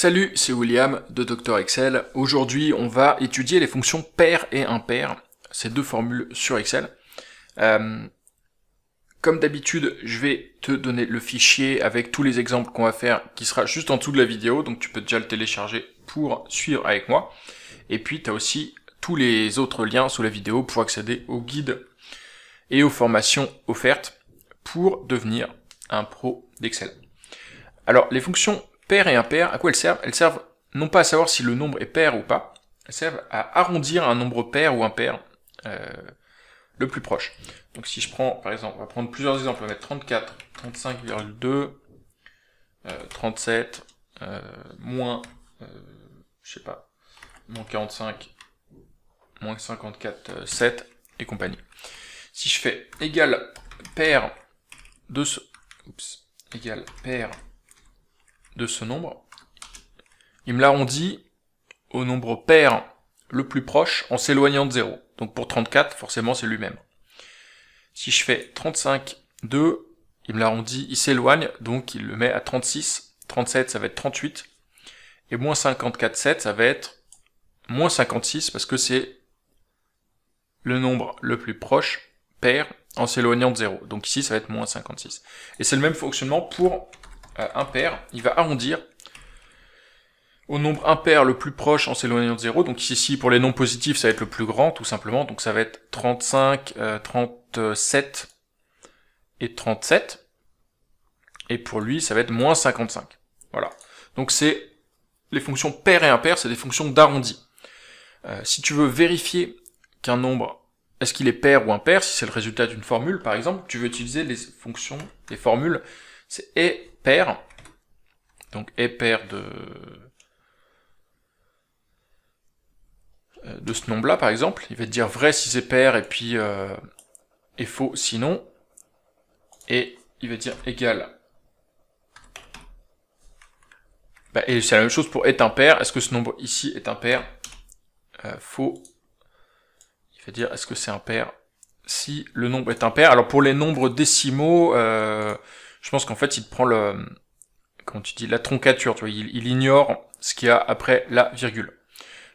Salut, c'est William de Dr Excel. Aujourd'hui, on va étudier les fonctions pair et impair, ces deux formules sur Excel. Comme d'habitude, je vais te donner le fichier avec tous les exemples qu'on va faire, qui sera juste en dessous de la vidéo, donc tu peux déjà le télécharger pour suivre avec moi. Et puis, tu as aussi tous les autres liens sous la vidéo pour accéder aux guides et aux formations offertes pour devenir un pro d'Excel. Alors, les fonctions pair et impair, à quoi elles servent? Elles servent non pas à savoir si le nombre est pair ou pas, elles servent à arrondir un nombre pair ou impair le plus proche. Donc si je prends, par exemple, on va prendre plusieurs exemples, on va mettre 34, 35,2, 37, moins, je sais pas, moins 45, moins 54, 7, et compagnie. Si je fais égal pair de ce, égal pair de ce nombre, il me l'arrondit au nombre pair le plus proche en s'éloignant de 0. Donc pour 34, forcément c'est lui-même. Si je fais 35, 2, il me l'arrondit, il s'éloigne, donc il le met à 36. 37, ça va être 38. Et moins 54, 7, ça va être moins 56, parce que c'est le nombre le plus proche pair en s'éloignant de 0. Donc ici, ça va être moins 56. Et c'est le même fonctionnement pour impair. Il va arrondir au nombre impair le plus proche en s'éloignant de 0. Donc ici, pour les nombres positifs, ça va être le plus grand, tout simplement. Donc ça va être 35, 37 et 37. Et pour lui, ça va être moins 55. Voilà. Donc c'est les fonctions pair et impair, c'est des fonctions d'arrondi. Si tu veux vérifier qu'un nombre, est-ce qu'il est pair ou impair, si c'est le résultat d'une formule, par exemple, tu veux utiliser les fonctions, les formules, c'est et pair. Donc et pair de ce nombre-là, par exemple, il va te dire vrai si c'est pair, et puis et faux sinon, et il va dire égal. Et c'est la même chose pour est impair, est-ce que ce nombre ici est impair? Faux. Il va dire est-ce que c'est impair si le nombre est impair. Alors pour les nombres décimaux, je pense qu'en fait il te prend le, comment tu dis, la troncature, tu vois, il ignore ce qu'il y a après la virgule.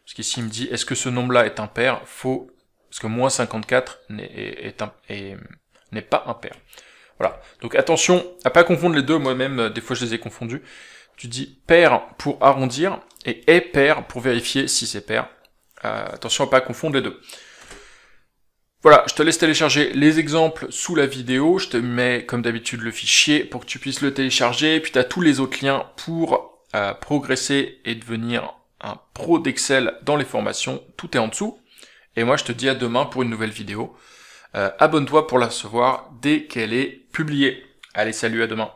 Parce qu'ici, il me dit, est-ce que ce nombre-là est impair? Faux, parce que moins 54 n'est pas impair. Voilà. Donc attention à pas confondre les deux, moi-même, des fois je les ai confondus. Tu dis pair pour arrondir, et est pair pour vérifier si c'est pair. Attention à pas confondre les deux. Voilà, je te laisse télécharger les exemples sous la vidéo, je te mets comme d'habitude le fichier pour que tu puisses le télécharger, puis tu as tous les autres liens pour progresser et devenir un pro d'Excel dans les formations, tout est en dessous. Et moi je te dis à demain pour une nouvelle vidéo. Abonne-toi pour la recevoir dès qu'elle est publiée. Allez, salut, à demain.